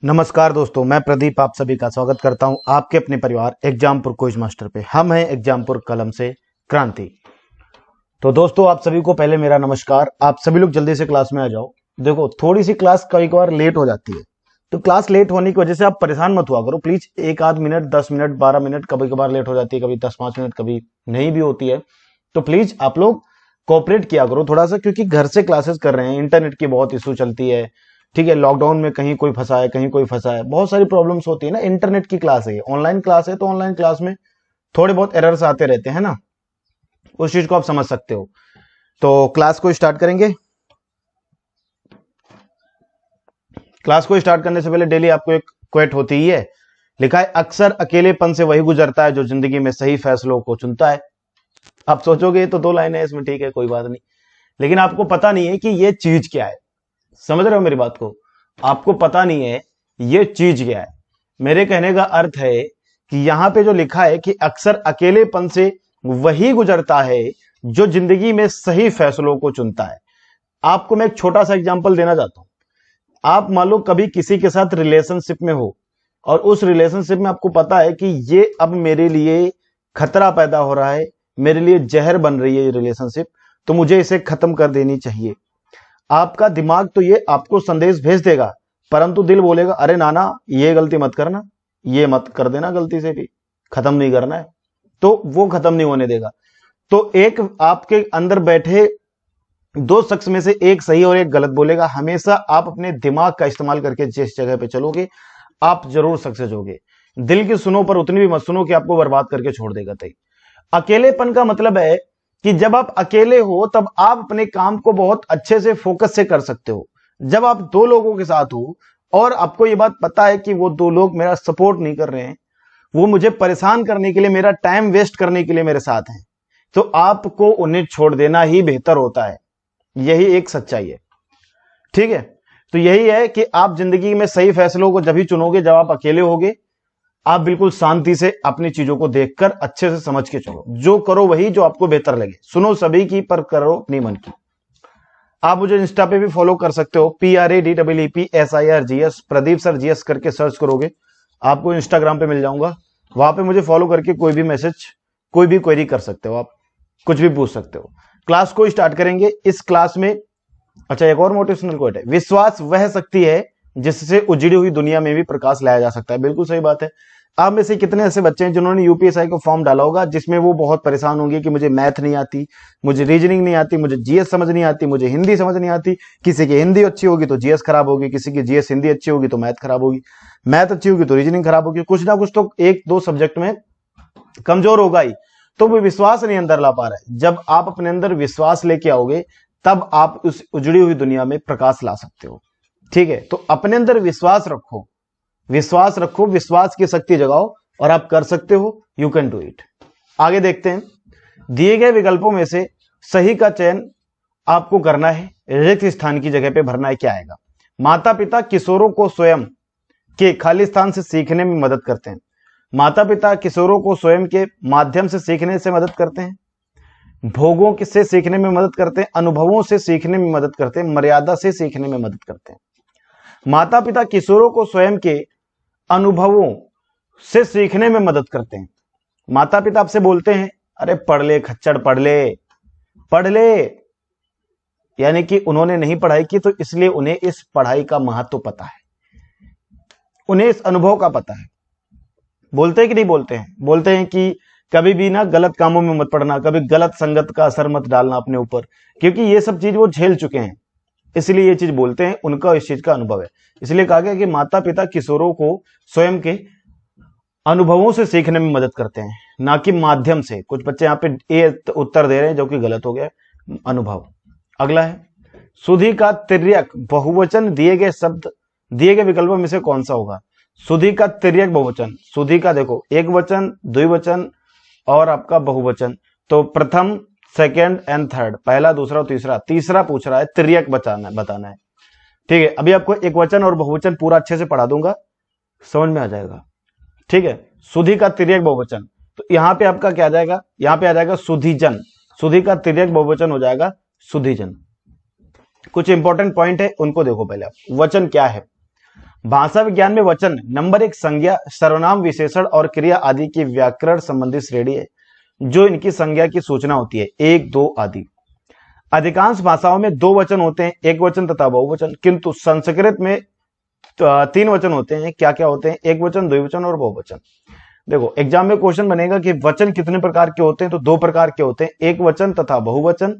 नमस्कार दोस्तों, मैं प्रदीप आप सभी का स्वागत करता हूं आपके अपने परिवार एग्जामपुर क्विज मास्टर पे। हम हैं एग्जामपुर कलम से क्रांति। तो दोस्तों, आप सभी को पहले मेरा नमस्कार। आप सभी लोग जल्दी से क्लास में आ जाओ। देखो, थोड़ी सी क्लास कई बार लेट हो जाती है, तो क्लास लेट होने की वजह से आप परेशान मत हुआ करो प्लीज। एक आध मिनट, 10 मिनट, 12 मिनट, कभी कभार लेट हो जाती है, कभी 10-5 मिनट, कभी नहीं भी होती है। तो प्लीज आप लोग कोऑपरेट किया करो थोड़ा सा, क्योंकि घर से क्लासेस कर रहे हैं, इंटरनेट की बहुत इशू चलती है। ठीक है, लॉकडाउन में कहीं कोई फंसा है, कहीं कोई फंसा है, बहुत सारी प्रॉब्लम्स होती है ना। इंटरनेट की क्लास है, ऑनलाइन क्लास है, तो ऑनलाइन क्लास में थोड़े बहुत एरर्स आते रहते हैं ना, उस चीज को आप समझ सकते हो। तो क्लास को स्टार्ट करेंगे। क्लास को स्टार्ट करने से पहले डेली आपको एक क्वेट होती ही है। लिखा है, अक्सर अकेलेपन से वही गुजरता है जो जिंदगी में सही फैसलों को चुनता है। आप सोचोगे ये तो 2 लाइनें है इसमें, ठीक है कोई बात नहीं, लेकिन आपको पता नहीं है कि ये चीज क्या है। समझ रहे हो मेरी बात को? आपको पता नहीं है ये चीज क्या है। मेरे कहने का अर्थ है कि यहां पे जो लिखा है कि अक्सर अकेलेपन से वही गुजरता है जो जिंदगी में सही फैसलों को चुनता है। आपको मैं एक छोटा सा एग्जांपल देना चाहता हूं। आप मान लो कभी किसी के साथ रिलेशनशिप में हो, और उस रिलेशनशिप में आपको पता है कि ये अब मेरे लिए खतरा पैदा हो रहा है, मेरे लिए जहर बन रही है ये रिलेशनशिप, तो मुझे इसे खत्म कर देनी चाहिए। आपका दिमाग तो ये आपको संदेश भेज देगा, परंतु दिल बोलेगा अरे नाना ये गलती मत करना, ये मत कर देना, गलती से भी खत्म नहीं करना है, तो वो खत्म नहीं होने देगा। तो एक आपके अंदर बैठे दो शख्स में से एक सही और एक गलत बोलेगा। हमेशा आप अपने दिमाग का इस्तेमाल करके जिस जगह पे चलोगे आप जरूर सक्सेस होगे। दिल की सुनो पर उतनी भी मत सुनो कि आपको बर्बाद करके छोड़ देगा। तय अकेलेपन का मतलब है कि जब आप अकेले हो तब आप अपने काम को बहुत अच्छे से फोकस से कर सकते हो। जब आप दो लोगों के साथ हो और आपको ये बात पता है कि वो दो लोग मेरा सपोर्ट नहीं कर रहे हैं, वो मुझे परेशान करने के लिए, मेरा टाइम वेस्ट करने के लिए मेरे साथ हैं, तो आपको उन्हें छोड़ देना ही बेहतर होता है। यही एक सच्चाई है, ठीक है। तो यही है कि आप जिंदगी में सही फैसलों को जब ही चुनोगे जब आप अकेले होगे। आप बिल्कुल शांति से अपनी चीजों को देखकर अच्छे से समझ के चलो, जो करो वही जो आपको बेहतर लगे। सुनो सभी की पर करो अपनी मन की। आप मुझे इंस्टा पे भी फॉलो कर सकते हो, PRADEEPSIRGS, प्रदीप सर GS करके सर्च करोगे, आपको इंस्टाग्राम पे मिल जाऊंगा। वहां पे मुझे फॉलो करके कोई भी मैसेज, कोई भी क्वेरी कर सकते हो, आप कुछ भी पूछ सकते हो। क्लास को स्टार्ट करेंगे। इस क्लास में अच्छा एक और मोटिवेशनल कोट है, विश्वास वह शक्ति है जिससे उजड़ी हुई दुनिया में भी प्रकाश लाया जा सकता है। बिल्कुल सही बात है। आप में से कितने ऐसे बच्चे हैं जिन्होंने यूपीएसआई को फॉर्म डाला होगा जिसमें वो बहुत परेशान होंगे कि मुझे मैथ नहीं आती, मुझे रीजनिंग नहीं आती, मुझे जीएस समझ नहीं आती, मुझे हिंदी समझ नहीं आती। किसी की हिंदी अच्छी होगी तो जीएस खराब होगी, किसी की जीएस हिंदी अच्छी होगी तो मैथ खराब होगी, मैथ अच्छी होगी तो रीजनिंग खराब होगी। कुछ ना कुछ तो एक दो सब्जेक्ट में कमजोर होगा ही, तो वो विश्वास नहीं अंदर ला पा रहा है। जब आप अपने अंदर विश्वास लेके आओगे तब आप उस उजड़ी हुई दुनिया में प्रकाश ला सकते हो, ठीक है। तो अपने अंदर विश्वास रखो, विश्वास रखो, विश्वास की शक्ति जगाओ और आप कर सकते हो। You can do it. आगे देखते हैं। दिए गए विकल्पों में से सही का चयन आपको करना है, रिक्त स्थान की जगह पे भरना है। क्या आएगा? माता पिता किशोरों को स्वयं के खाली स्थान से सीखने में मदद करते हैं। माता पिता किशोरों को स्वयं के माध्यम से सीखने से मदद करते हैं, भोगों से सीखने में मदद करते हैं, अनुभवों से सीखने में मदद करते हैं, मर्यादा से सीखने में मदद करते हैं। माता पिता किशोरों को स्वयं के अनुभवों से सीखने में मदद करते हैं। माता पिता आपसे बोलते हैं अरे पढ़ ले खच्चड़, पढ़ ले पढ़ ले, यानी कि उन्होंने नहीं पढ़ाई की तो इसलिए उन्हें इस पढ़ाई का महत्व पता है, उन्हें इस अनुभव का पता है। बोलते हैं कि नहीं बोलते हैं? बोलते हैं कि कभी भी ना गलत कामों में मत पड़ना, कभी गलत संगत का असर मत डालना अपने ऊपर, क्योंकि ये सब चीज वो झेल चुके हैं, इसलिए ये चीज बोलते हैं, उनका इस चीज का अनुभव है। इसलिए कहा गया कि माता पिता किशोरों को स्वयं के अनुभवों से सीखने में मदद करते हैं, ना कि माध्यम से। कुछ बच्चे यहाँ पे ए उत्तर दे रहे हैं जो कि गलत हो गया, अनुभव। अगला है, सुधी का तिर्यक बहुवचन दिए गए शब्द, दिए गए विकल्पों में से कौन सा होगा? सुधी का तिर्यक बहुवचन, सुधी का देखो एक वचन, द्विवचन और आपका बहुवचन। तो प्रथम, सेकेंड एंड थर्ड, पहला, दूसरा, तीसरा। तीसरा पूछ रहा है, तिर्यक बताना है, ठीक है। अभी आपको एक वचन और बहुवचन पूरा अच्छे से पढ़ा दूंगा, समझ में आ जाएगा, ठीक है। सुधी का तिर्यक बहुवचन, तो यहां पे आपका क्या आ जाएगा? यहां पे आ जाएगा सुधीजन। सुधी का तिर्यक बहुवचन हो जाएगा सुधीजन। कुछ इंपॉर्टेंट पॉइंट है उनको देखो पहले आप। वचन क्या है? भाषा विज्ञान में वचन नंबर एक संज्ञा, सर्वनाम, विशेषण और क्रिया आदि की व्याकरण संबंधी श्रेणी है जो इनकी संज्ञा की सूचना होती है, एक, दो आदि। अधिकांश भाषाओं में दो वचन होते हैं, एक वचन तथा बहुवचन, किंतु संस्कृत में तीन वचन होते हैं। क्या क्या होते हैं? एक वचन, द्विवचन और बहुवचन। देखो एग्जाम में क्वेश्चन बनेगा कि वचन कितने प्रकार के होते हैं, तो दो प्रकार के होते हैं, एक वचन तथा बहुवचन।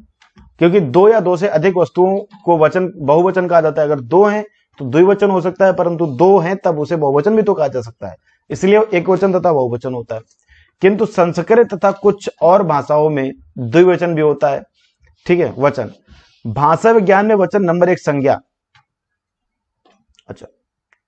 क्योंकि दो या दो से अधिक वस्तुओं को वचन बहुवचन कहा जाता है। अगर दो हैं तो द्विवचन हो सकता है, परंतु दो हैं तब उसे बहुवचन भी तो कहा जा सकता है, इसलिए एक वचन तथा बहुवचन होता है। किंतु संस्कृत तथा कुछ और भाषाओं में द्विवचन भी होता है। ठीक है, वचन। भाषा विज्ञान में वचन नंबर एक संज्ञा। अच्छा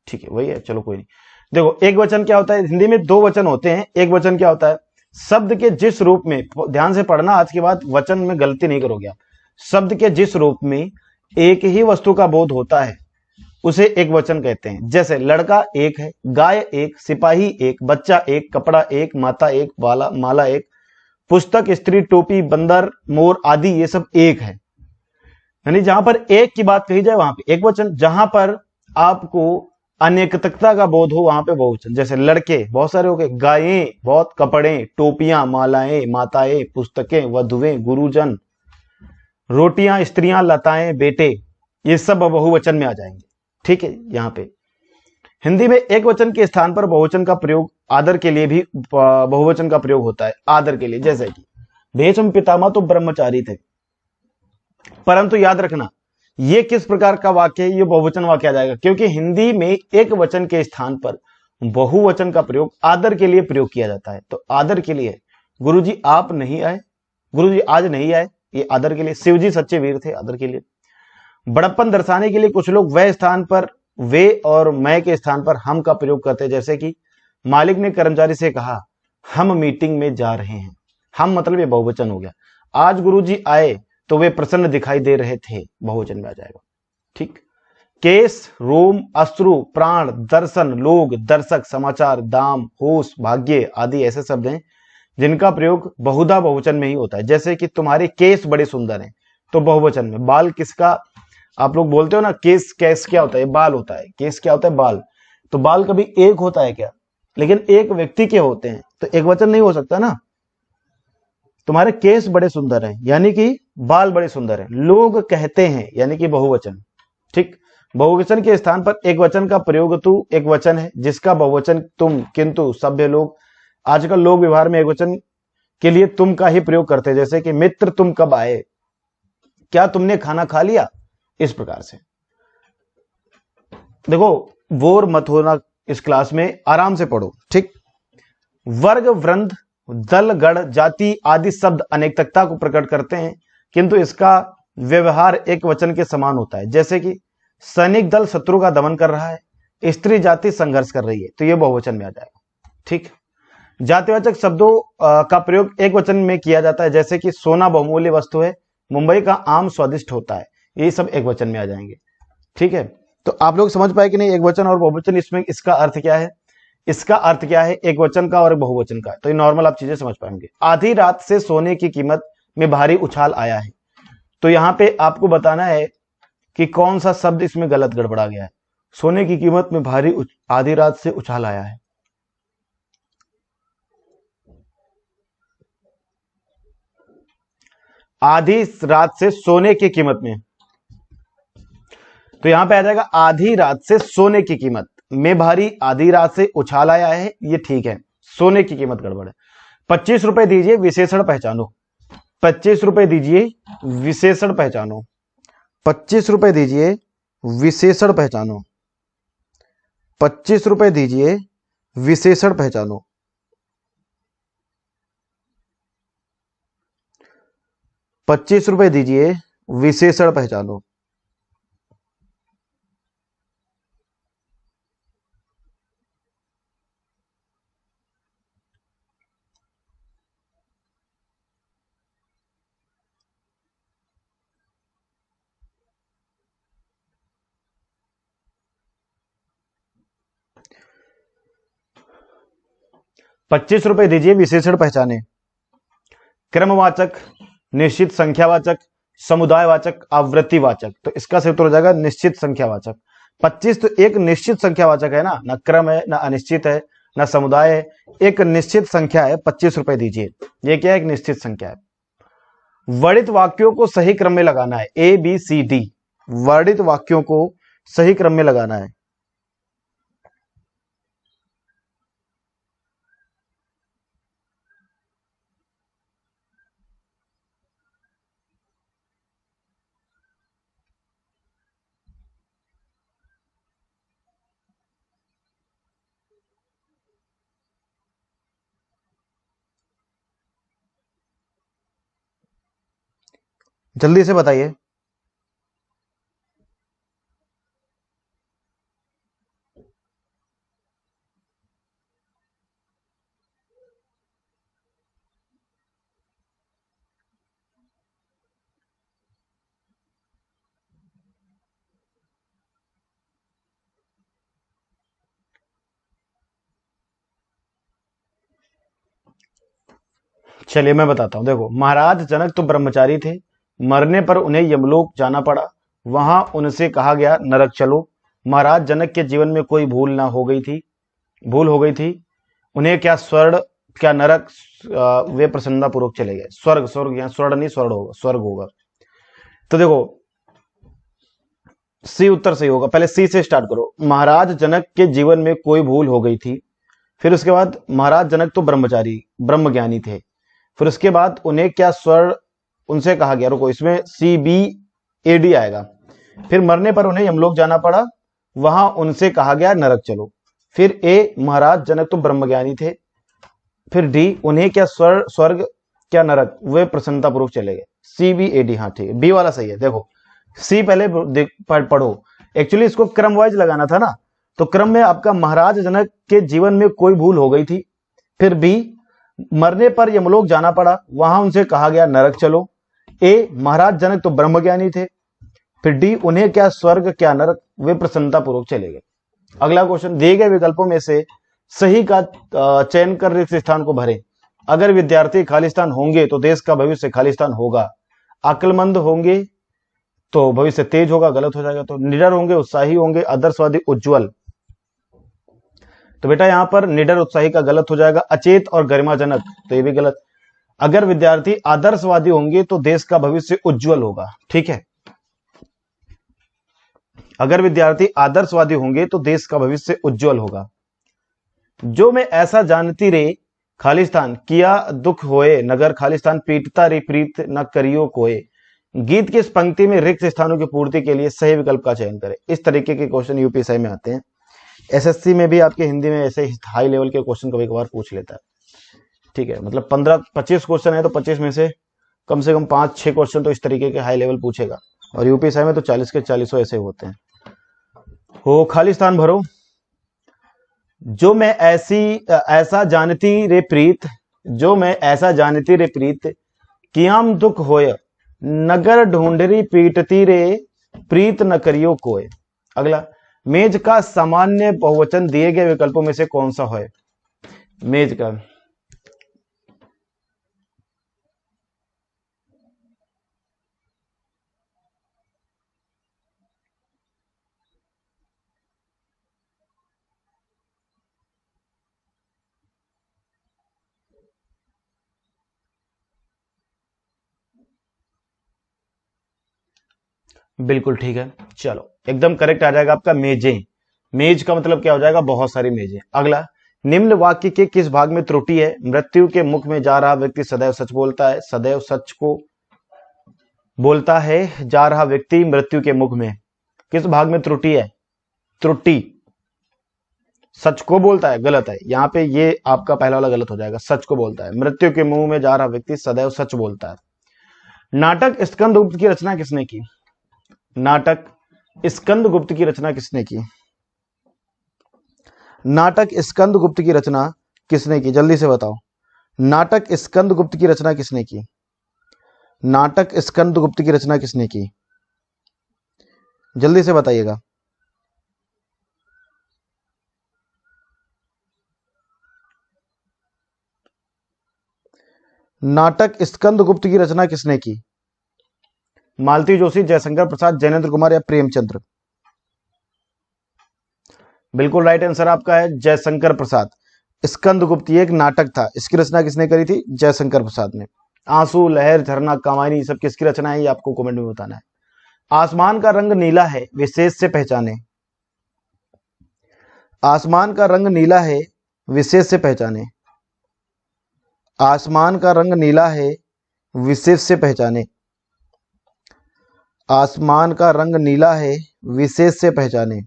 ठीक है, वही है, चलो कोई नहीं। देखो एक वचन क्या होता है, हिंदी में दो वचन होते हैं। एक वचन क्या होता है? शब्द के जिस रूप में, ध्यान से पढ़ना आज के बाद, वचन में गलती नहीं करोगे आप। शब्द के जिस रूप में एक ही वस्तु का बोध होता है उसे एक वचन कहते हैं। जैसे लड़का एक है, गाय एक, सिपाही एक, बच्चा एक, कपड़ा एक, माता एक, माला एक, पुस्तक, स्त्री, टोपी, बंदर, मोर आदि, ये सब एक है। यानी जहां पर एक की बात कही जाए वहां पे एक वचन, जहां पर आपको अनेकता का बोध हो वहां पे बहुवचन। जैसे लड़के बहुत सारे हो गए, गायें बहुत, कपड़े, टोपियां, मालाएं, माताएं, पुस्तकें, वधुएं, गुरुजन, रोटियां, स्त्रियां, लताएं, बेटे, ये सब बहुवचन में आ जाएंगे। ठीक है, यहाँ पे हिंदी में एक वचन के स्थान पर बहुवचन का प्रयोग आदर के लिए भी बहुवचन का प्रयोग होता है, आदर के लिए। जैसे कि भीष्म पितामह तो ब्रह्मचारी थे, परंतु याद रखना ये किस प्रकार का वाक्य है, ये बहुवचन वाक्य आ जाएगा, क्योंकि हिंदी में एक वचन के स्थान पर बहुवचन का प्रयोग आदर के लिए प्रयोग किया जाता है। तो आदर के लिए, गुरुजी आप नहीं आए, गुरुजी आज नहीं आए, ये आदर के लिए। शिवजी सच्चे वीर थे, आदर के लिए। बड़प्पन दर्शाने के लिए कुछ लोग वह स्थान पर वे और मैं के स्थान पर हम का प्रयोग करते हैं। जैसे कि मालिक ने कर्मचारी से कहा हम मीटिंग में जा रहे हैं, हम मतलब ये बहुवचन हो गया। आज गुरुजी आए तो वे प्रसन्न दिखाई दे रहे थे, बहुवचन में आ जाएगा। ठीक। केस, रोम, अश्रु, प्राण, दर्शन, लोग, दर्शक, समाचार, दाम, होश, भाग्य आदि ऐसे शब्द हैं जिनका प्रयोग बहुधा बहुवचन में ही होता है। जैसे कि तुम्हारे केस बड़े सुंदर हैं, तो बहुवचन में। बाल किसका, आप लोग बोलते हो ना केस, केस क्या होता है? बाल होता है। केस क्या होता है? बाल। तो बाल कभी एक होता है क्या? लेकिन एक व्यक्ति के होते हैं, तो एक वचन नहीं हो सकता ना। तुम्हारे केस बड़े सुंदर हैं यानी कि बाल बड़े सुंदर हैं। लोग कहते हैं यानी कि बहुवचन। ठीक। बहुवचन के स्थान पर एक वचन का प्रयोग तू एक वचन है जिसका बहुवचन तुम, किंतु, सभ्य लोग। आजकल लोग व्यवहार में एक वचन के लिए तुम का ही प्रयोग करते हैं। जैसे कि मित्र तुम कब आए, क्या तुमने खाना खा लिया, इस प्रकार से। देखो बोर मत होना, इस क्लास में आराम से पढ़ो। ठीक। वर्ग, वृंद, दल, गण, जाति आदि शब्द अनेकता को प्रकट करते हैं, किंतु इसका व्यवहार एक वचन के समान होता है। जैसे कि सैनिक दल शत्रु का दमन कर रहा है, स्त्री जाति संघर्ष कर रही है, तो यह बहुवचन में आ जाएगा। ठीक। जातिवाचक शब्दों का प्रयोग एक वचन में किया जाता है। जैसे कि सोना बहुमूल्य वस्तु है, मुंबई का आम स्वादिष्ट होता है, ये सब एक वचन में आ जाएंगे। ठीक है, तो आप लोग समझ पाए कि नहीं एक वचन और बहुवचन, इसमें इसका अर्थ क्या है? इसका अर्थ क्या है एक वचन का और एक बहुवचन का? तो ये नॉर्मल आप चीजें समझ पाएंगे। आधी रात से सोने की कीमत में भारी उछाल आया है, तो यहां पे आपको बताना है कि कौन सा शब्द इसमें गलत गड़बड़ा गया है। सोने की कीमत में भारी आधी रात से उछाल आया है, आधी रात से सोने की कीमत में, तो यहां पे आ जाएगा आधी रात से सोने की कीमत में भारी आधी रात से उछाल आया है, ये ठीक है। सोने की कीमत गड़बड़ है। 25 रुपए दीजिए विशेषण पहचानो, 25 रुपए दीजिए विशेषण पहचानो, 25 रुपए दीजिए विशेषण पहचानो, 25 रुपए दीजिए विशेषण पहचानो, 25 रुपए दीजिए विशेषण पहचानो। पच्चीस रुपए दीजिए विशेषण पहचाने। क्रमवाचक, निश्चित संख्यावाचक, समुदायवाचक, आवृत्तिवाचक, तो इसका सही उत्तर हो जाएगा निश्चित संख्यावाचक। 25 तो एक निश्चित संख्यावाचक है ना, ना क्रम है, ना अनिश्चित है, ना समुदाय है, एक निश्चित संख्या है। 25 रुपए दीजिए। ये क्या है? एक निश्चित संख्या है। वर्णित वाक्यों को सही क्रम में लगाना है, ए बी सी डी। वर्णित वाक्यों को सही क्रम में लगाना है। जल्दी से बताइए। चलिए मैं बताता हूं। देखो, महाराज जनक तो ब्रह्मचारी थे, मरने पर उन्हें यमलोक जाना पड़ा, वहां उनसे कहा गया नरक चलो। महाराज जनक के जीवन में कोई भूल हो गई थी। उन्हें क्या स्वर्ण, क्या नरक, वे प्रसन्नता पूर्वक चले गए। स्वर्ग, स्वर्ग यहाँ स्वर्ण नहीं, स्वर्ण होगा, स्वर्ग होगा। तो देखो, सी उत्तर सही होगा। पहले सी से स्टार्ट करो। महाराज जनक के जीवन में कोई भूल हो गई थी, फिर उसके बाद महाराज जनक तो ब्रह्मचारी, ब्रह्मज्ञानी थे, फिर उसके बाद उन्हें क्या स्वर्ण, उनसे कहा गया, रुको इसमें सी बी ए डी आएगा। फिर मरने पर उन्हें यमलोक जाना पड़ा, वहां उनसे कहा गया नरक चलो। फिर ए, महाराज जनक तो ब्रह्मज्ञानी थे। फिर डी, उन्हें क्या स्वर्ग, क्या नरक, वे प्रसन्नता पूर्वक चले गए। सी बी ए डी, हाँ ठीक है, बी वाला सही है। देखो, सी पहले पढ़ो। एक्चुअली इसको क्रम वाइज लगाना था ना, तो क्रम में आपका महाराज जनक के जीवन में कोई भूल हो गई थी, फिर बी, मरने पर यमलोक जाना पड़ा, वहां उनसे कहा गया नरक चलो। ए, महाराज जनक तो ब्रह्मज्ञानी थे। फिर डी, उन्हें क्या स्वर्ग, क्या नरक, वे प्रसन्नता पूर्वक चले गए। अगला क्वेश्चन, दिए गए विकल्पों में से सही का चयन कर रिक्त स्थान को भरें। अगर विद्यार्थी खालिस्तान होंगे तो देश का भविष्य खालिस्तान होगा। अक्लमंद होंगे तो भविष्य तेज होगा, गलत हो जाएगा। तो निडर होंगे, उत्साही होंगे, आदर्शवादी, उज्जवल। तो बेटा यहां पर निडर उत्साही का गलत हो जाएगा। अचेत और गरिमाजनक, तो ये भी गलत। अगर विद्यार्थी आदर्शवादी होंगे तो देश का भविष्य उज्जवल होगा। ठीक है, अगर विद्यार्थी आदर्शवादी होंगे तो देश का भविष्य उज्जवल होगा। जो मैं ऐसा जानती रे खालिस्तान, किया दुख होए नगर खालिस्तान, पीटता रे प्रीत न करियो कोय। गीत की इस पंक्ति में रिक्त स्थानों की पूर्ति के लिए सही विकल्प का चयन करें। इस तरीके के क्वेश्चन यूपीएससी में आते हैं। एसएससी में भी आपके हिंदी में ऐसे हाई लेवल के क्वेश्चन कभी कभार पूछ लेता है। ठीक है, मतलब 15-25 क्वेश्चन है तो 25 में से कम 5-6 क्वेश्चन तो इस तरीके के हाई लेवल पूछेगा। और यूपीएससी में तो 40 के 40 ऐसे होते हैं। हो खालिस्तान भरो। जो मैं ऐसा जानती रे प्रीत, जो मैं ऐसा जानती रे प्रीत, कियाम दुख होय नगर ढूंढरी पीटती रे, प्रीत न करियो कोय। अगला, मेज का सामान्य बहुवचन दिए गए विकल्पों में से कौन सा है? मेज का, बिल्कुल ठीक है। चलो एकदम करेक्ट आ जाएगा आपका मेजें। मेज का मतलब क्या हो जाएगा? बहुत सारी मेजें। अगला, निम्न वाक्य के किस भाग में त्रुटि है? मृत्यु के मुख में जा रहा व्यक्ति सदैव सच बोलता है। सदैव सच को बोलता है जा रहा व्यक्ति मृत्यु के मुख में। किस भाग में त्रुटि है? त्रुटि सच को बोलता है, गलत है। यहां पे ये आपका पहला वाला गलत हो जाएगा। सच को बोलता है, मृत्यु के मुंह में जा रहा व्यक्ति सदैव सच बोलता है। नाटक स्कंदगुप्त की रचना किसने की? नाटक स्कंदगुप्त की रचना किसने की? नाटक स्कंदगुप्त की रचना किसने की? जल्दी से बताओ। नाटक स्कंदगुप्त की रचना किसने की? नाटक स्कंदगुप्त की रचना किसने की? जल्दी से बताइएगा। नाटक स्कंदगुप्त की रचना किसने की? मालती जोशी, जयशंकर प्रसाद, जैनेन्द्र कुमार या प्रेमचंद्र? बिल्कुल राइट आंसर आपका है जयशंकर प्रसाद। स्कंदगुप्त ये एक नाटक था, इसकी रचना किसने करी थी? जयशंकर प्रसाद ने। आंसू, लहर, झरना, कामायनी सब किसकी रचना है, ये आपको कमेंट में बताना है। आसमान का रंग नीला है, विशेष से पहचाने। आसमान का रंग नीला है, विशेष से पहचाने। आसमान का रंग नीला है, विशेष से पहचाने। आसमान का रंग नीला है, विशेष से पहचाने।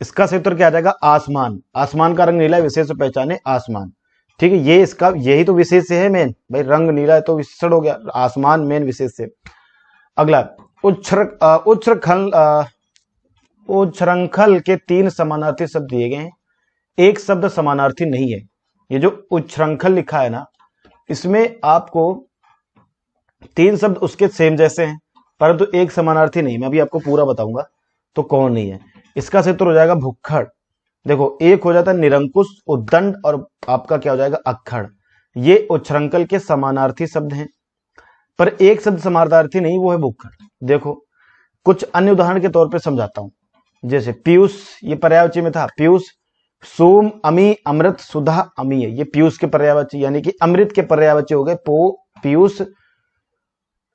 इसका सही उत्तर क्या आ जाएगा? आसमान। आसमान का रंग नीला है, विशेष से पहचाने आसमान। ठीक है, ये इसका यही तो विशेष से है मेन भाई, रंग नीला है तो विशेषण हो गया, आसमान मेन विशेष से। अगला, उच्छृंखल के 3 समानार्थी शब्द दिए गए हैं, एक शब्द समानार्थी नहीं है। ये जो उच्छृंखल लिखा है ना, इसमें आपको 3 शब्द उसके सेम जैसे हैं, परंतु एक समानार्थी नहीं। मैं अभी आपको पूरा बताऊंगा तो कौन नहीं है। इसका सही उत्तर हो जाएगा भुक्खड़। देखो, एक हो जाता है निरंकुश, उद्दंड, और आपका क्या हो जाएगा? अक्खड़। ये उच्छृंखल के समानार्थी शब्द हैं, पर एक शब्द समानार्थी नहीं, वो है भुक्खड़। देखो, कुछ अन्य उदाहरण के तौर पे समझाता हूं। जैसे पीयूष, ये पर्यायवाची में था, पीयूष। सोम, अमी, अमृत, सुधा, अमीय, ये पीयूष के पर्यायवाची यानी कि अमृत के पर्यायवाची हो गए। पीयूष,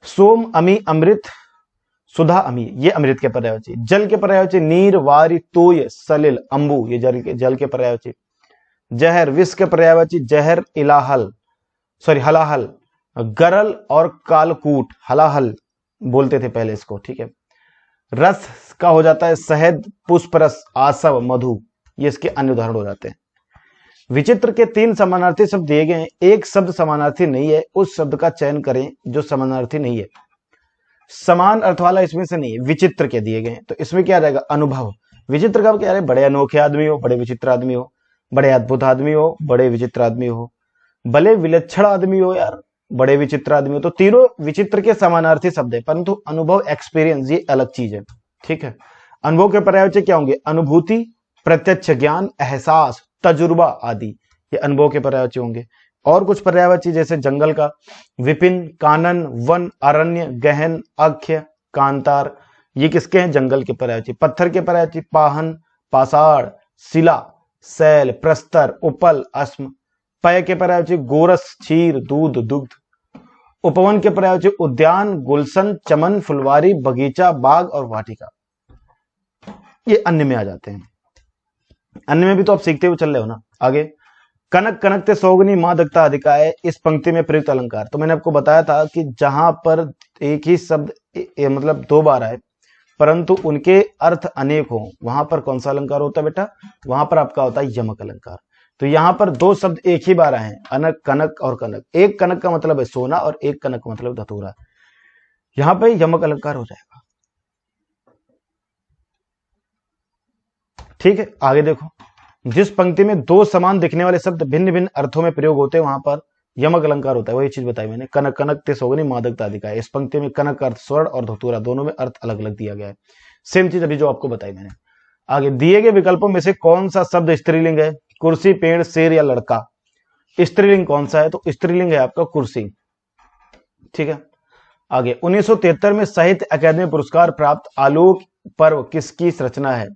सोम, अमी, अमृत, सुधा, अमी, ये अमृत के पर्यायवाची। जल के पर्यायवाची नीर, वारी, तोय, सलिल, अंबु, ये जल के पर्यायवाची। जहर, विष के पर्यायवाची जहर, इलाहल, हलाहल, गरल और कालकूट, हलाहल बोलते थे पहले इसको। ठीक है, रस का हो जाता है शहद, पुष्परस, आसव, मधु, ये इसके अन्य उदाहरण हो जाते हैं। विचित्र के 3 समानार्थी शब्द दिए गए हैं, एक शब्द समानार्थी नहीं है, उस शब्द का चयन करें जो समानार्थी नहीं है। समान अर्थ वाला इसमें से नहीं है, विचित्र के दिए गए हैं, तो इसमें क्या आ जाएगा? अनुभव। विचित्र का क्या है? बड़े अनोखे आदमी हो, बड़े विचित्र आदमी हो, बड़े अद्भुत आदमी हो, बड़े विचित्र आदमी हो, भले विलक्षण आदमी हो यार, बड़े विचित्र आदमी हो। तो तीनों विचित्र के समानार्थी शब्द है, परंतु अनुभव, एक्सपीरियंस, ये अलग चीज है। ठीक है, अनुभव के पर्यायवाची क्या होंगे? अनुभूति, प्रत्यक्ष ज्ञान, एहसास, तजुर्बा आदि, ये अनुभव के पर्यायवाची होंगे। और कुछ पर्यायवाची जैसे जंगल का विपिन, कानन, वन, अरण्य, गहन, अख्य, कांतार, ये किसके हैं? जंगल के पर्यायवाची। पत्थर के पर्यायवाची पाहन, पाषाण, शिला, शैल, प्रस्तर, उपल, अस्म। पय के पर्यायवाची गोरस, क्षीर, दूध, दुग्ध। उपवन के पर्यायवाची उद्यान, गुलशन, चमन, फुलवारी, बगीचा, बाग और वाटिका। ये अन्य में आ जाते हैं। अन्य में भी तो आप सीखते हुए चल रहे हो ना। आगे, कनक कनकते सोगनी मादकता अधिकाय, इस पंक्ति में प्रयुक्त अलंकार। तो मैंने आपको बताया था कि जहां पर एक ही शब्द मतलब 2 बार आए परंतु उनके अर्थ अनेक हो, वहां पर कौन सा अलंकार होता है बेटा? वहां पर आपका होता है यमक अलंकार। तो यहां पर 2 शब्द एक ही बार आए हैं, अनक, कनक और कनक। एक कनक का मतलब है सोना और एक कनक का मतलब धतूरा। यहां पर यमक अलंकार हो जाएगा। ठीक है, आगे देखो, जिस पंक्ति में 2 समान दिखने वाले शब्द भिन्न भिन्न अर्थों में प्रयोग होते हैं वहां पर यमक अलंकार होता है। वही चीज बताई मैंने, कनक कनकते सोगनी मादकता अधिकाय। इस पंक्ति में कनक का अर्थ स्वर्ण और धतूरा, दोनों में अर्थ अलग अलग दिया गया है। सेम चीज अभी जो आपको बताई मैंने। आगे, दिए गए विकल्पों में से कौन सा शब्द स्त्रीलिंग है? कुर्सी, पेड़, शेर या लड़का। स्त्रीलिंग कौन सा है? तो स्त्रीलिंग है आपका कुर्सी। ठीक है, आगे, 1973 में साहित्य अकादमी पुरस्कार प्राप्त आलोक पर्व किसकी रचना है?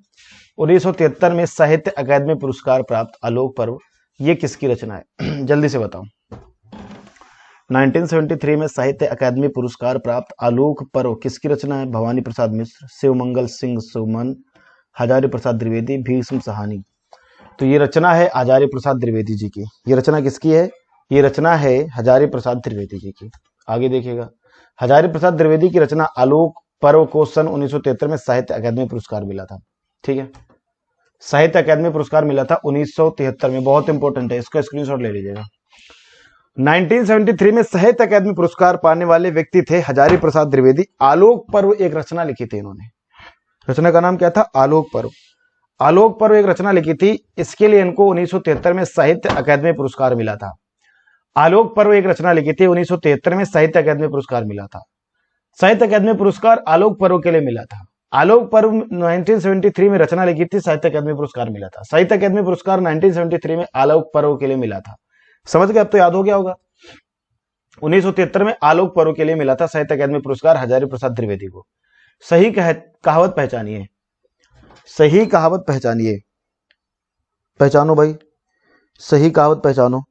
1973 में साहित्य अकादमी पुरस्कार प्राप्त आलोक पर्व, ये किसकी रचना है? जल्दी से बताओ। 1973 में साहित्य अकादमी पुरस्कार प्राप्त आलोक पर्व किसकी रचना है? भवानी प्रसाद मिश्र, शिवमंगल सिंह सुमन, हजारी प्रसाद द्विवेदी, भीष्म सहानी। तो ये रचना है आचार्य प्रसाद द्विवेदी जी की। ये रचना किसकी है? ये रचना है हजारी प्रसाद द्विवेदी जी की। आगे देखिएगा, हजारी प्रसाद द्विवेदी की रचना आलोक पर्व को सन 1973 में साहित्य अकादमी पुरस्कार मिला था। ठीक है, साहित्य अकादमी पुरस्कार मिला था 1973 में, बहुत इंपॉर्टेंट है, इसका स्क्रीनशॉट ले लीजिएगा। 1973 में साहित्य अकादमी पुरस्कार पाने वाले व्यक्ति थे हजारी प्रसाद द्विवेदी। आलोक पर्व एक रचना लिखी थी इन्होंने। रचना का नाम क्या था? आलोक पर्व। आलोक पर्व एक रचना लिखी थी, इसके लिए इनको 1973 में साहित्य अकादमी पुरस्कार मिला था। आलोक पर्व एक रचना लिखी थी, 1973 में साहित्य अकादमी पुरस्कार मिला था। साहित्य अकादमी पुरस्कार आलोक पर्व के लिए मिला था। आलोक पर्व 1973 में रचना लिखी थी, साहित्य अकादमी पुरस्कार मिला था। साहित्य अकादमी पुरस्कार 1973 में आलोक पर्व के लिए मिला था। समझ गए, अब तो याद हो गया होगा। 1973 में आलोक पर्व के लिए मिला था साहित्य अकादमी पुरस्कार हजारी प्रसाद द्विवेदी को। सही कहावत पहचानिए, सही कहावत पहचानिए, पहचानो भाई, सही कहावत पहचानो।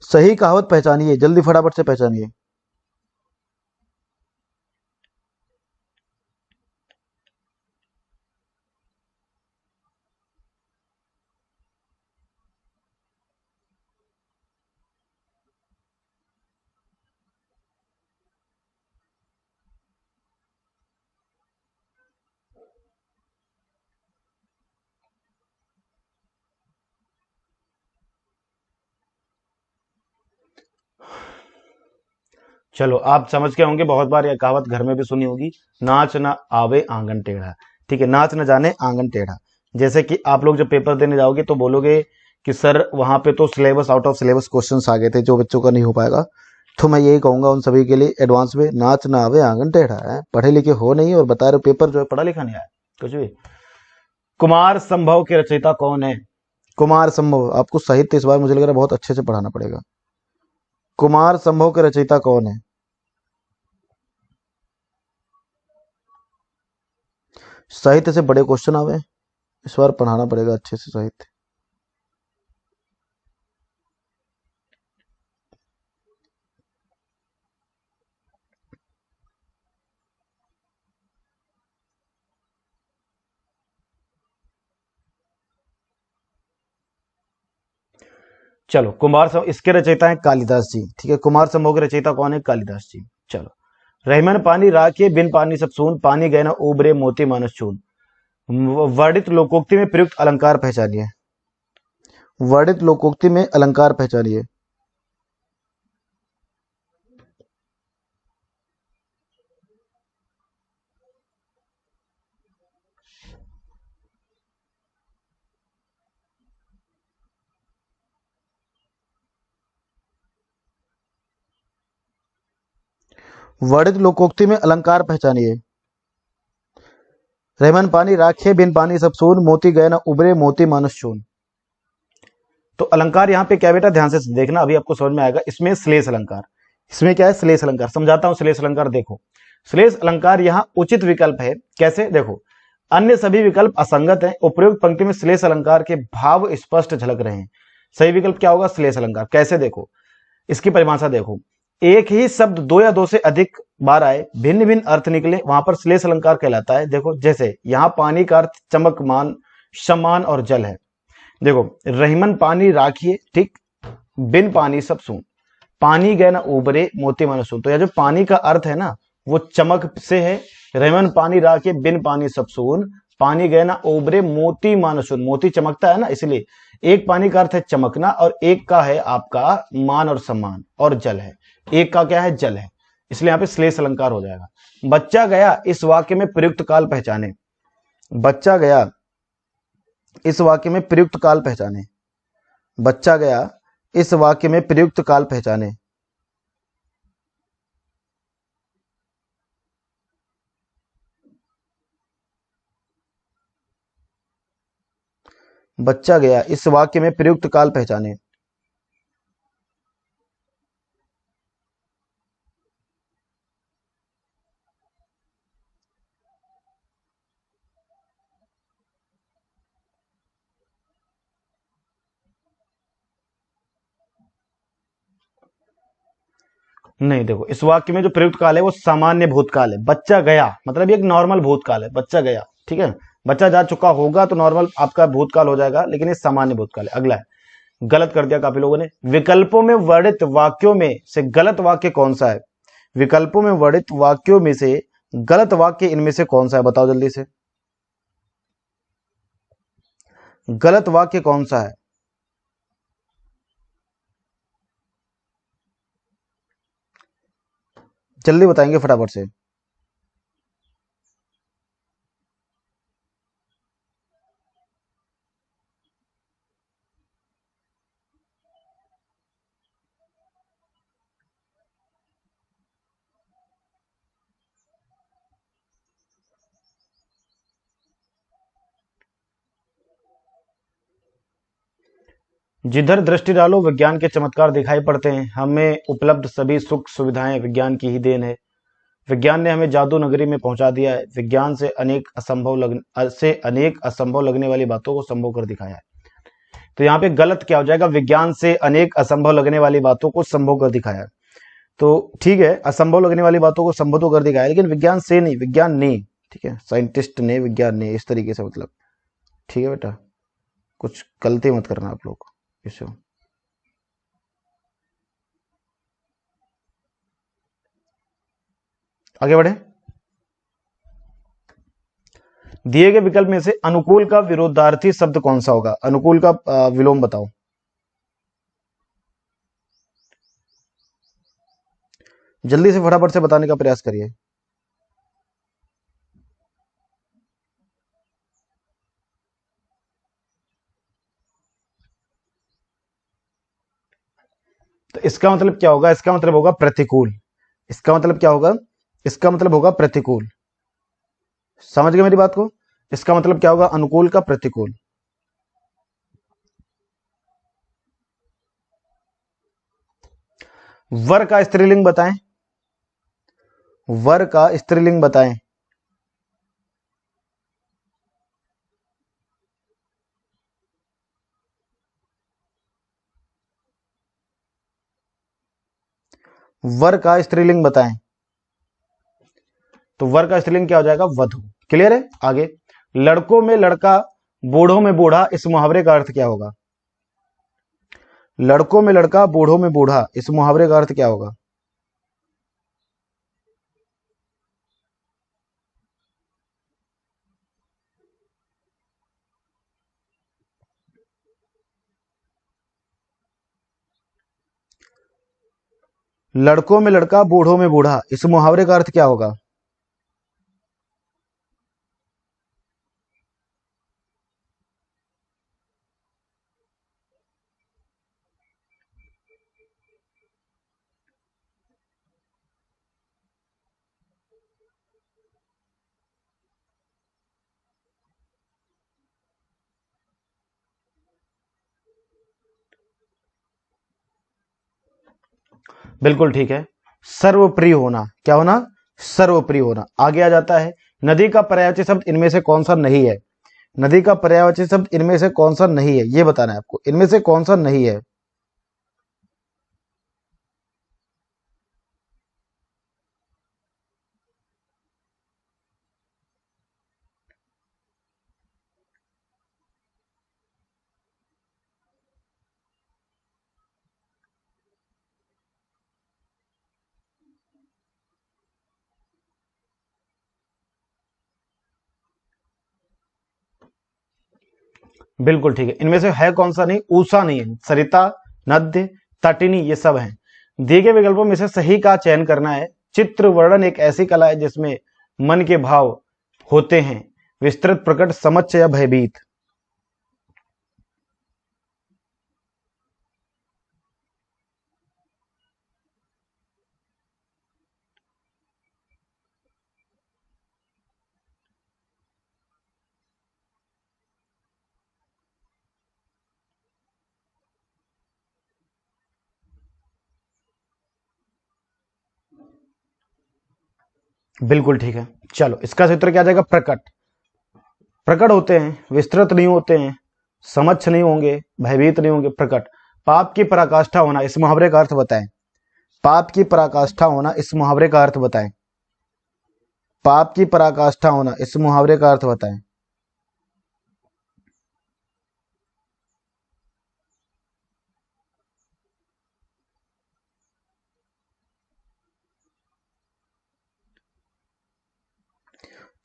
सही कहावत पहचानिए, जल्दी फटाफट से पहचानिए। चलो, आप समझ के होंगे, बहुत बार यह कहावत घर में भी सुनी होगी, नाच ना आवे आंगन टेढ़ा। ठीक है, नाच न जाने आंगन टेढ़ा। जैसे कि आप लोग जब पेपर देने जाओगे तो बोलोगे कि सर वहां पे तो syllabus, out of syllabus questions आ गए थे जो बच्चों का नहीं हो पाएगा। तो मैं यही कहूंगा उन सभी के लिए एडवांस में, नाच ना आवे आंगन टेढ़ा है। पढ़े लिखे हो नहीं और बता रहे हो पेपर जो है पढ़ा लिखा नहीं आया कुछ भी। कुमार संभव के रचयिता कौन है? कुमार संभव, आपको साहित्य इस बार मुझे लग रहा है बहुत अच्छे से पढ़ाना पड़ेगा। कुमार संभव के रचयिता कौन है? साहित्य से बड़े क्वेश्चन आवे, इस बार पढ़ाना पड़ेगा अच्छे से साहित्य। चलो, कुमार संभव इसके रचयिता हैं कालिदास जी। ठीक है, कुमार संभव के रचयिता कौन है? कालिदास जी। चलो, रहमन पानी राखे बिन पानी सब सून, पानी गए ना उबरे मोती मानस चून। वर्णित लोकोक्ति में प्रयुक्त अलंकार पहचानिए, वर्णित लोकोक्ति में अलंकार पहचानिए। वर्णित लोकोक्ति में अलंकार पहचानिए। रहमन पानी राखे बिन पानी सब सून, मोती गए ना उबरे मोती मानस चून। तो अलंकार यहाँ पे क्या बेटा, ध्यान से देखना, अभी आपको समझ में आएगा। इसमें श्लेष अलंकार, इसमें क्या है? श्लेष अलंकार। समझाता हूं श्लेष अलंकार। देखो, श्लेष अलंकार यहाँ उचित विकल्प है। कैसे? देखो, अन्य सभी विकल्प असंगत हैं, उपयुक्त पंक्ति में श्लेष अलंकार के भाव स्पष्ट झलक रहे हैं। सही विकल्प क्या होगा? श्लेष अलंकार। कैसे? देखो, इसकी परिभाषा देखो, एक ही शब्द दो या दो से अधिक बार आए, भिन्न भिन्न अर्थ निकले, वहां पर श्लेष अलंकार कहलाता है। देखो, जैसे यहां पानी का अर्थ चमक, मान, सम्मान और जल है। देखो, रहीमन पानी राखिए, ठीक, बिन पानी सब सून, पानी गए ना उबरे मोती मानो सून। तो यह जो पानी का अर्थ है ना, वो चमक से है। रहीमन पानी राखिए बिन पानी सब सून, पानी गए ना उबरे मोती मानो सून। मोती चमकता है ना, इसलिए एक पानी का अर्थ है चमकना, और एक का है आपका मान और सम्मान और जल है। एक का क्या है? जल है, इसलिए यहां पे श्लेष अलंकार हो जाएगा। बच्चा गया इस वाक्य में प्रयुक्त काल पहचाने। बच्चा गया इस वाक्य में प्रयुक्त काल पहचाने। बच्चा गया इस वाक्य में प्रयुक्त काल पहचाने। बच्चा गया इस वाक्य में प्रयुक्त काल पहचाने। नहीं, देखो, इस वाक्य में जो प्रयुक्त काल है वो सामान्य भूतकाल है। बच्चा गया मतलब ये एक नॉर्मल भूतकाल है। बच्चा गया, ठीक है, बच्चा जा चुका होगा तो नॉर्मल आपका भूतकाल हो जाएगा, लेकिन ये सामान्य भूतकाल है। अगला है, गलत कर दिया काफी लोगों ने। विकल्पों में वर्णित वाक्यों में से गलत वाक्य कौन सा है? विकल्पों में वर्णित वाक्यों में से गलत वाक्य इनमें से कौन सा है? बताओ जल्दी से, गलत वाक्य कौन सा है? जल्दी बताएंगे फटाफट से। जिधर दृष्टि डालो विज्ञान के चमत्कार दिखाई पड़ते हैं। हमें उपलब्ध सभी सुख सुविधाएं विज्ञान की ही देन है। विज्ञान ने हमें जादू नगरी में पहुंचा दिया है। विज्ञान से अनेक असंभव लगने वाली बातों को संभव कर दिखाया है। तो यहाँ पे गलत क्या हो जाएगा? विज्ञान से अनेक असंभव लगने वाली बातों को संभव कर दिखाया है। तो ठीक है, असंभव लगने वाली बातों को संभव तो कर दिखाया, लेकिन विज्ञान से नहीं, विज्ञान ने, ठीक है, साइंटिस्ट ने, विज्ञान ने, इस तरीके से मतलब। ठीक है बेटा, कुछ गलती मत करना आप लोग इसे। आगे बढ़े। दिए गए विकल्प में से अनुकूल का विरोधार्थी शब्द कौन सा होगा? अनुकूल का विलोम बताओ। जल्दी से फटाफट से बताने का प्रयास करिए। तो इसका मतलब क्या होगा? इसका मतलब होगा प्रतिकूल। इसका मतलब क्या होगा? इसका मतलब होगा प्रतिकूल। समझ गए मेरी बात को? इसका मतलब क्या होगा? अनुकूल का प्रतिकूल। वर का स्त्रीलिंग बताएं। वर का स्त्रीलिंग बताएं। वर का स्त्रीलिंग बताएं। तो वर का स्त्रीलिंग क्या हो जाएगा? वधु। क्लियर है? आगे, लड़कों में लड़का बूढ़ों में बूढ़ा, इस मुहावरे का अर्थ क्या होगा? लड़कों में लड़का बूढ़ों में बूढ़ा, इस मुहावरे का अर्थ क्या होगा? लड़कों में लड़का बूढ़ों में बूढ़ा, इस मुहावरे का अर्थ क्या होगा? बिल्कुल ठीक है, सर्वप्रिय होना। क्या होना? सर्वप्रिय होना। आगे आ जाता है, नदी का पर्यायवाची शब्द इनमें से कौन सा नहीं है? नदी का पर्यायवाची शब्द इनमें से कौन सा नहीं है, ये बताना है आपको। इनमें से कौन सा नहीं है? बिल्कुल ठीक है, इनमें से है कौन सा नहीं? ऊषा नहीं है, सरिता, नद्य, तटिनी, ये सब हैं। दिए गए विकल्पों में से सही का चयन करना है। चित्र वर्णन एक ऐसी कला है जिसमें मन के भाव होते हैं, विस्तृत, प्रकट, समक्ष या भयभीत। बिल्कुल ठीक है, चलो इसका सूत्र क्या आ जाएगा? प्रकट। प्रकट होते हैं, विस्तृत नहीं होते हैं, समक्ष नहीं होंगे, भयभीत नहीं होंगे, प्रकट। पाप की पराकाष्ठा होना, इस मुहावरे का अर्थ बताएं। पाप की पराकाष्ठा होना, इस मुहावरे का अर्थ बताएं। पाप की पराकाष्ठा होना, इस मुहावरे का अर्थ बताएं।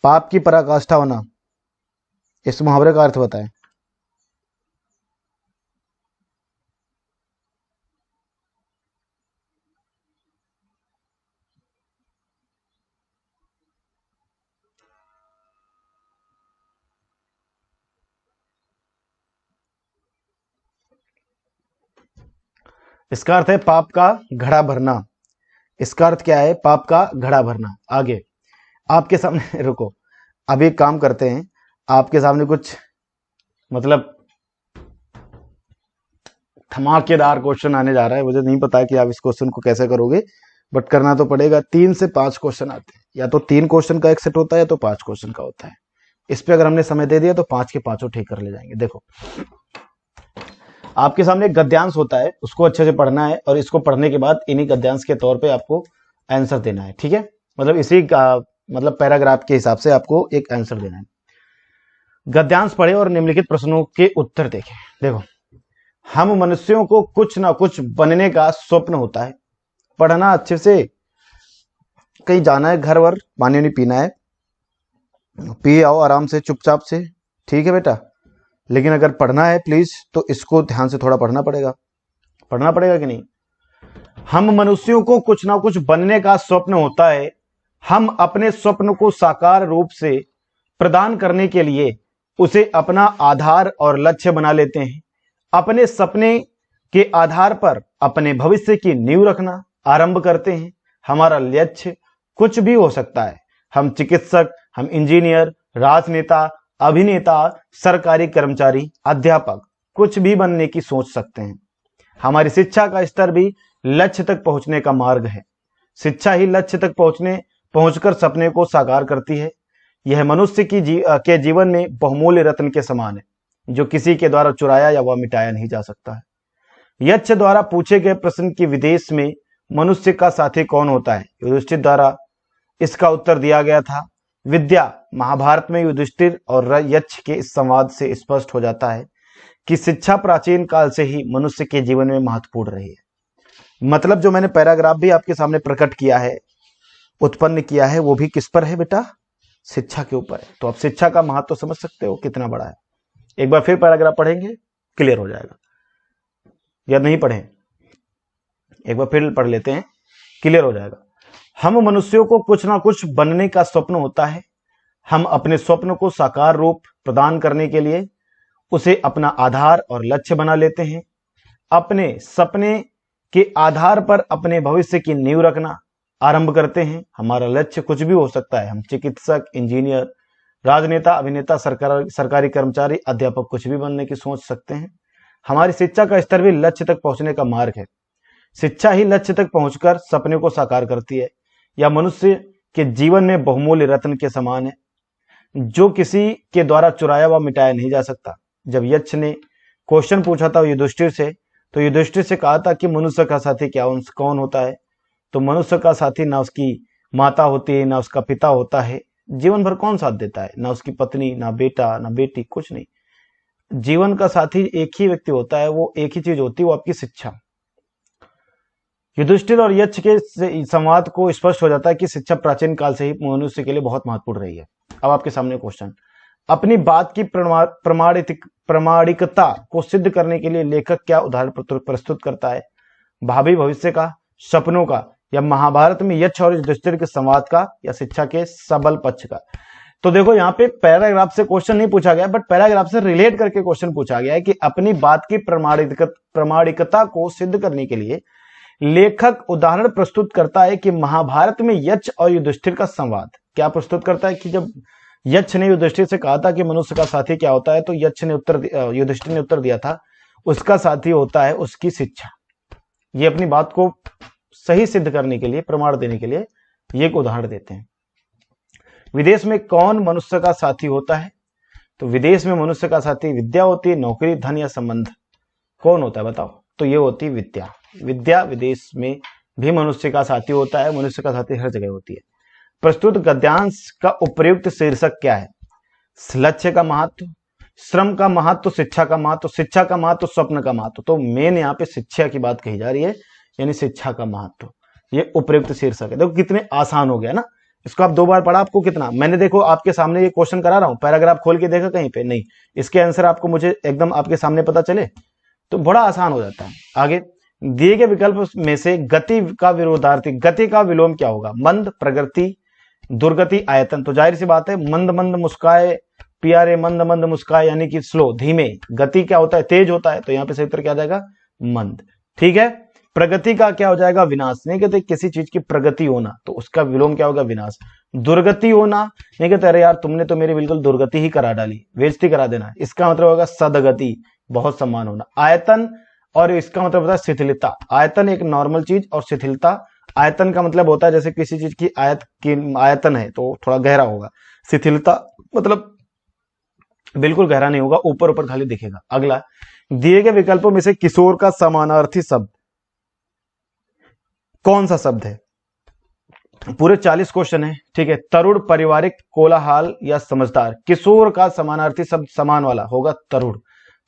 पाप की पराकाष्ठा होना, इस मुहावरे का अर्थ बताएं। इसका अर्थ है पाप का घड़ा भरना। इसका अर्थ क्या है? पाप का घड़ा भरना। आगे आपके सामने रुको, अभी एक काम करते हैं, आपके सामने कुछ मतलब धमाकेदार क्वेश्चन आने जा रहा है। मुझे नहीं पता कि आप इस क्वेश्चन को कैसे करोगे, बट करना तो पड़ेगा। 3 से 5 क्वेश्चन आते हैं, या तो 3 क्वेश्चन का एक सेट होता है या तो 5 क्वेश्चन का होता है। इस पे अगर हमने समय दे दिया तो 5 के 5 ठीक कर ले जाएंगे। देखो, आपके सामने एक गद्यांश होता है, उसको अच्छे से पढ़ना है, और इसको पढ़ने के बाद इन्हीं गद्यांश के तौर पे आपको आंसर देना है। ठीक है, मतलब इसी का मतलब पैराग्राफ के हिसाब से आपको एक आंसर देना है। गद्यांश पढ़े और निम्नलिखित प्रश्नों के उत्तर देखें। देखो, हम मनुष्यों को कुछ ना कुछ बनने का स्वप्न होता है। पढ़ना अच्छे से, कहीं जाना है, घर वर पानी नहीं पीना है, पी आओ आराम से चुपचाप से, ठीक है बेटा। लेकिन अगर पढ़ना है प्लीज तो इसको ध्यान से थोड़ा पढ़ना पड़ेगा कि नहीं। हम मनुष्यों को कुछ ना कुछ बनने का स्वप्न होता है। हम अपने स्वप्न को साकार रूप से प्रदान करने के लिए उसे अपना आधार और लक्ष्य बना लेते हैं। अपने सपने के आधार पर अपने भविष्य की नींव रखना आरंभ करते हैं। हमारा लक्ष्य कुछ भी हो सकता है। हम चिकित्सक, हम इंजीनियर, राजनेता, अभिनेता, सरकारी कर्मचारी, अध्यापक, कुछ भी बनने की सोच सकते हैं। हमारी शिक्षा का स्तर भी लक्ष्य तक पहुंचने का मार्ग है। शिक्षा ही लक्ष्य तक पहुंचकर सपने को साकार करती है। यह मनुष्य के जीवन में बहुमूल्य रत्न के समान है, जो किसी के द्वारा चुराया या वह मिटाया नहीं जा सकता है। यक्ष द्वारा पूछे गए प्रश्न की विदेश में मनुष्य का साथी कौन होता है? युधिष्ठिर द्वारा इसका उत्तर दिया गया था विद्या। महाभारत में युधिष्ठिर और यक्ष के इस संवाद से स्पष्ट हो जाता है कि शिक्षा प्राचीन काल से ही मनुष्य के जीवन में महत्वपूर्ण रही है। मतलब जो मैंने पैराग्राफ भी आपके सामने प्रकट किया है, उत्पन्न किया है, वो भी किस पर है बेटा? शिक्षा के ऊपर है। तो आप शिक्षा का महत्व समझ सकते हो कितना बड़ा है। एक बार फिर पैराग्राफ पढ़ेंगे, क्लियर हो जाएगा। या नहीं पढ़ें, एक बार फिर पढ़ लेते हैं, क्लियर हो जाएगा। हम मनुष्यों को कुछ ना कुछ बनने का स्वप्न होता है। हम अपने स्वप्न को साकार रूप प्रदान करने के लिए उसे अपना आधार और लक्ष्य बना लेते हैं। अपने सपने के आधार पर अपने भविष्य की नींव रखना आरंभ करते हैं। हमारा लक्ष्य कुछ भी हो सकता है। हम चिकित्सक, इंजीनियर, राजनेता, अभिनेता, सरकारी कर्मचारी, अध्यापक, कुछ भी बनने की सोच सकते हैं। हमारी शिक्षा का स्तर भी लक्ष्य तक पहुंचने का मार्ग है। शिक्षा ही लक्ष्य तक पहुंचकर सपने को साकार करती है। यह मनुष्य के जीवन में बहुमूल्य रत्न के समान है, जो किसी के द्वारा चुराया व मिटाया नहीं जा सकता। जब यक्ष ने क्वेश्चन पूछा था युधिष्ठिर से, तो युधिष्ठिर से कहा था कि मनुष्य का साथी कौन होता है? तो मनुष्य का साथी ना उसकी माता होती है, ना उसका पिता होता है। जीवन भर कौन साथ देता है? ना उसकी पत्नी, ना बेटा, ना बेटी, कुछ नहीं। जीवन का साथी एक ही व्यक्ति होता है, वो एक ही चीज होती है, वो आपकी शिक्षा। युधिष्ठिर और यक्ष के संवाद को स्पष्ट हो जाता है कि शिक्षा प्राचीन काल से ही मनुष्य के लिए बहुत महत्वपूर्ण रही है। अब आपके सामने क्वेश्चन, अपनी बात की प्रामाणिकता को सिद्ध करने के लिए लेखक क्या उदाहरण प्रस्तुत करता है? भावी भविष्य का, सपनों का, या महाभारत में यक्ष और युधिष्ठिर के संवाद का, या शिक्षा के सबल पक्ष का? तो देखो, यहाँ पे पैराग्राफ से क्वेश्चन नहीं पूछा गया, बट पैराग्राफ से रिलेट करके क्वेश्चन पूछा गया है कि अपनी बात की प्रामाणिकता को सिद्ध करने के लिए लेखक उदाहरण प्रस्तुत करता है कि महाभारत में यक्ष और युधिष्ठिर का संवाद क्या प्रस्तुत करता है कि जब यक्ष ने युधिष्ठिर से कहा था कि मनुष्य का साथी क्या होता है, तो युधिष्ठिर ने उत्तर दिया था उसका साथी होता है उसकी शिक्षा। ये अपनी बात को सही सिद्ध करने के लिए, प्रमाण देने के लिए ये एक उदाहरण देते हैं। विदेश में कौन मनुष्य का साथी होता है? तो विदेश में मनुष्य का साथी विद्या होती है, नौकरी, धन या संबंध। कौन होता है बताओ? तो ये होती है विद्या। विद्या विदेश में भी मनुष्य का साथी होता है। मनुष्य का साथी हर जगह होती है। प्रस्तुत गद्यांश का उपयुक्त शीर्षक क्या है? लक्ष्य का महत्व, श्रम का महत्व, शिक्षा का महत्व, शिक्षा का महत्व, स्वप्न का महत्व। तो मेन यहाँ पे शिक्षा की बात कही जा रही है, यानी शिक्षा का महत्व। ये उपयुक्त शीर्षक है। देखो कितने आसान हो गया ना। इसको आप 2 बार पढ़ा, आपको कितना, मैंने देखो आपके सामने ये क्वेश्चन करा रहा हूं, पैराग्राफ खोल के देखा कहीं पे? नहीं। इसके आंसर आपको मुझे एकदम आपके सामने पता चले तो बड़ा आसान हो जाता है। आगे दिए गए विकल्प में से गति का विरोधार्थी, गति का विलोम क्या होगा? मंद, प्रगति, दुर्गति, आयतन। तो जाहिर सी बात है, मंद मंद मुस्काए प्यारे, मंद मंद मुस्काए यानी कि स्लो, धीमे। गति क्या होता है? तेज होता है। तो यहाँ पे सही उत्तर क्या आ जाएगा? मंद। ठीक है। प्रगति का क्या हो जाएगा? विनाश। नहीं कहते किसी चीज की प्रगति होना, तो उसका विलोम क्या होगा? विनाश। दुर्गति होना, नहीं कहते अरे यार तुमने तो मेरी बिल्कुल दुर्गति ही करा डाली, बेइज्जती करा देना, इसका मतलब होगा सदगति, बहुत सम्मान होना। आयतन और इसका मतलब होता है शिथिलता। आयतन एक नॉर्मल चीज और शिथिलता, आयतन का मतलब होता है जैसे किसी चीज की आयतन है तो थोड़ा गहरा होगा, शिथिलता मतलब बिल्कुल गहरा नहीं होगा, ऊपर ऊपर खाली दिखेगा। अगला, दिए गए विकल्पों में से किशोर का समानार्थी शब्द कौन सा शब्द है? पूरे 40 क्वेश्चन है, ठीक है। तरुण, पारिवारिक, कोलाहल या समझदार। किशोर का समानार्थी शब्द समान वाला होगा तरुण।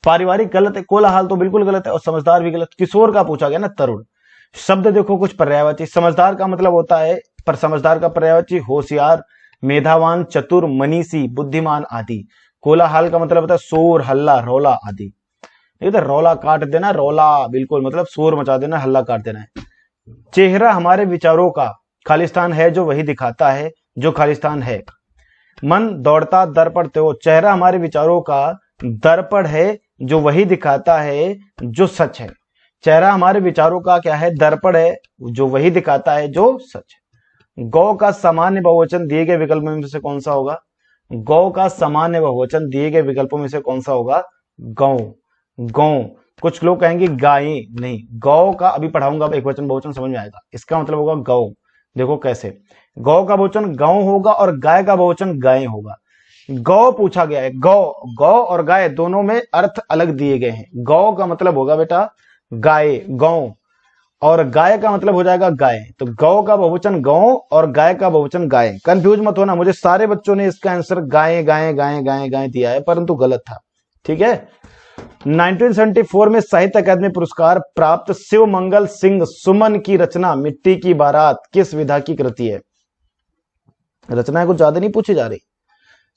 पारिवारिक गलत है, कोलाहल तो बिल्कुल गलत है और समझदार भी गलत। किशोर का पूछा गया ना तरुण। शब्द देखो कुछ पर्यायवाची, समझदार का मतलब होता है, पर समझदार का पर्यायवाची होशियार, मेधावान, चतुर, मनीषी, बुद्धिमान आदि। कोलाहल का मतलब होता है शोर, हल्ला, रौला आदि। तो रौला काट देना, रौला बिल्कुल मतलब शोर मचा देना, हल्ला काट देना है। चेहरा हमारे विचारों का खालिस्तान है जो वही दिखाता है जो खालिस्तान है। मन दौड़ता दर्पण तो, चेहरा हमारे विचारों का दर्पण है जो वही दिखाता है जो सच है। चेहरा हमारे विचारों का क्या है? दर्पण है जो वही दिखाता है जो सच है। गौ का सामान्य बहुवचन दिए गए विकल्पों में से कौन सा होगा? गौ का सामान्य बहुवचन दिए गए विकल्पों में से कौन सा होगा? गौ। गौ। कुछ लोग कहेंगे गायें, नहीं, गौ का अभी पढ़ाऊंगा, एक वचन बहुवचन समझ में आएगा। इसका मतलब होगा गौ। देखो कैसे, गौ का बहुवचन गौ होगा और गाय का बहुवचन गायें होगा। गौ पूछा गया है, गौ, गौ और गाय दोनों में अर्थ अलग दिए गए हैं। गौ का मतलब होगा बेटा गाय, गौ, और गाय का मतलब हो जाएगा गाय। तो गौ का बहुवचन गौ और गाय का बहुवचन गाय। कंफ्यूज मत होना, मुझे सारे बच्चों ने इसका आंसर गाय गाय गाय गाय गाय दिया है, परंतु गलत था, ठीक है। 1974 में साहित्य अकादमी पुरस्कार प्राप्त शिव मंगल सिंह सुमन की रचना मिट्टी की बारात किस विधा की कृति है? रचनाएं कुछ ज्यादा नहीं पूछी जा रही,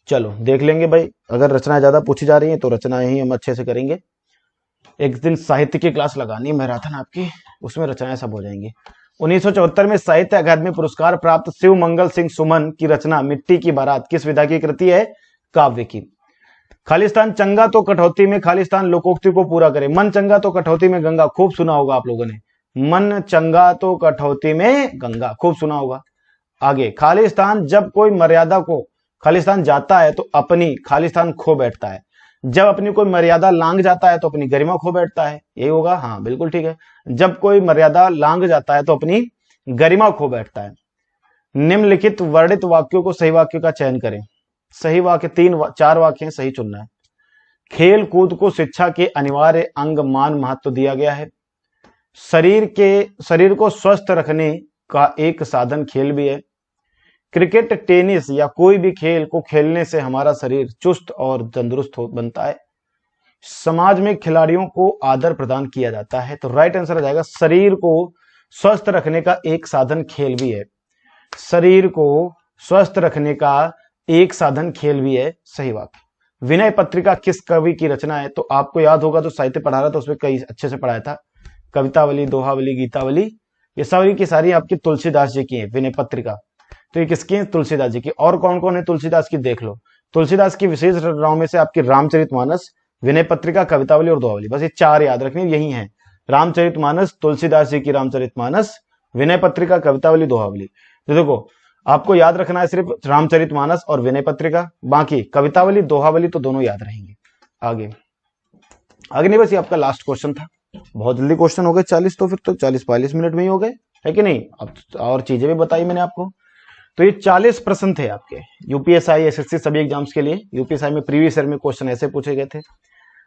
चलो देख लेंगे भाई। अगर रचनाएं ज्यादा पूछी जा रही हैं तो रचनाएं ही हम अच्छे से करेंगे। एक दिन साहित्य की क्लास लगानी मैराथन आपकी, उसमें रचनाएं सब हो जाएंगी। 1974 में साहित्य अकादमी पुरस्कार प्राप्त शिव मंगल सिंह सुमन की रचना मिट्टी की बारात किस विधा की कृति है? काव्य की। खालिस्तान चंगा तो कठौती में, खालिस्तान लोकोक्ति को पूरा करे। मन चंगा तो कठौती में गंगा, खूब सुना होगा आप लोगों ने। मन चंगा तो कठौती में गंगा, खूब सुना होगा। आगे, खालिस्तान जब कोई मर्यादा को खालिस्तान जाता है तो अपनी खालिस्तान खो बैठता है। जब अपनी कोई मर्यादा लांघ जाता है तो अपनी गरिमा खो बैठता है, यही होगा, हाँ बिल्कुल ठीक है। जब कोई मर्यादा लांघ जाता है तो अपनी गरिमा खो बैठता है। निम्नलिखित वर्णित वाक्यों को सही वाक्य का चयन करें। सही वाक्य 4 वाक्य हैं, सही चुनना है। खेल कूद को शिक्षा के अनिवार्य अंग मान महत्व दिया गया है। शरीर को स्वस्थ रखने का एक साधन खेल भी है। क्रिकेट, टेनिस या कोई भी खेल को खेलने से हमारा शरीर चुस्त और तंदुरुस्त बनता है। समाज में खिलाड़ियों को आदर प्रदान किया जाता है। तो राइट आंसर आ जाएगा शरीर को स्वस्थ रखने का एक साधन खेल भी है। शरीर को स्वस्थ रखने का एक साधन खेल भी है, सही वाक्य। विनय पत्रिका किस कवि की रचना है? तो आपको याद होगा, तो साहित्य पढ़ा रहा था उसमें कई अच्छे से पढ़ाया था। कवितावली, दोहावली, गीतावली, ये सारी की सारी आपकी तुलसीदास जी की है। विनय पत्रिका तो ये किसकी है? तुलसीदास जी की। और कौन कौन है तुलसीदास की देख लो। तुलसीदास की विशेष रचनाओं में से आपकी रामचरितमानस, विनय पत्रिका, कवितावली और दोहावली, बस ये 4 याद रखनी, यही है। रामचरितमानस, तुलसीदास जी की रामचरितमानस, विनय पत्रिका, कवितावली, दोहावली। तो देखो आपको याद रखना है सिर्फ रामचरितमानस और विनय पत्रिका, बाकी कवितावली, दोहावली तो दोनों याद रहेंगे। आगे नहीं, बस ये आपका लास्ट क्वेश्चन था। बहुत जल्दी क्वेश्चन हो गए 40, तो फिर तो 40-42 मिनट में ही हो गए, है कि नहीं? अब और चीजें भी बताई मैंने आपको। तो ये 40 प्रश्न थे आपके यूपीएसआई, एसएससी सभी एग्जाम्स के लिए। यूपीएसआई में प्रीवियस ईयर में क्वेश्चन ऐसे पूछे गए थे,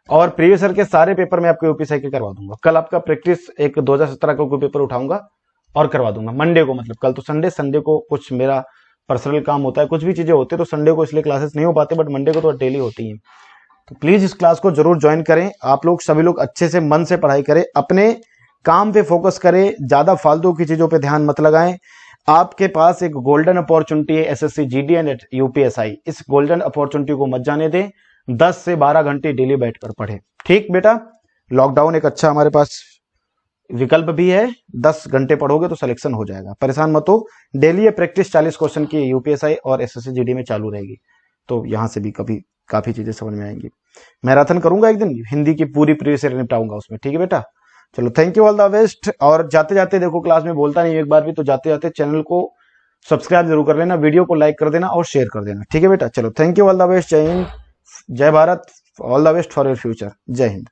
और प्रीवियस ईयर के सारे पेपर मैं आपको यूपीएसआई के करवा दूंगा। कल आपका प्रैक्टिस एक 2017 का कोई पेपर उठाऊंगा और करवा दूंगा मंडे को, मतलब कल तो संडे को कुछ मेरा पर्सनल काम होता है, कुछ भी चीजें होती है, तो संडे को इसलिए क्लासेस नहीं हो पाते, बट मंडे को तो डेली होती है। तो प्लीज इस क्लास को जरूर ज्वाइन करें। आप लोग सभी लोग अच्छे से मन से पढ़ाई करें, अपने काम पे फोकस करें, ज्यादा फालतू की चीजों पे ध्यान मत लगाएं। आपके पास एक गोल्डन अपॉर्चुनिटी है, एसएससी, जीडी एंड यूपीएसआई। इस गोल्डन अपॉर्चुनिटी को मत जाने दें। 10 से 12 घंटे डेली बैठकर पढ़े, ठीक बेटा? लॉकडाउन एक अच्छा हमारे पास विकल्प भी है। 10 घंटे पढ़ोगे तो सिलेक्शन हो जाएगा, परेशान मत हो। डेली ये प्रैक्टिस 40 क्वेश्चन की यूपीएसआई और एसएससी जीडी में चालू रहेगी, तो यहां से भी कभी काफी चीजें समझ में आएंगी। मैराथन करूंगा एक दिन, हिंदी की पूरी प्रीवियस ईयर निपटाऊंगा उसमें, ठीक है बेटा? चलो, thank you, all the best. और जाते जाते देखो, क्लास में बोलता नहीं एक बार भी, तो जाते जाते चैनल को सब्सक्राइब जरूर कर लेना, वीडियो को लाइक कर देना और शेयर कर देना, ठीक है बेटा? चलो, thank you, all the best. जय हिंद, जय Bharat, all the best for your future. जय हिंद।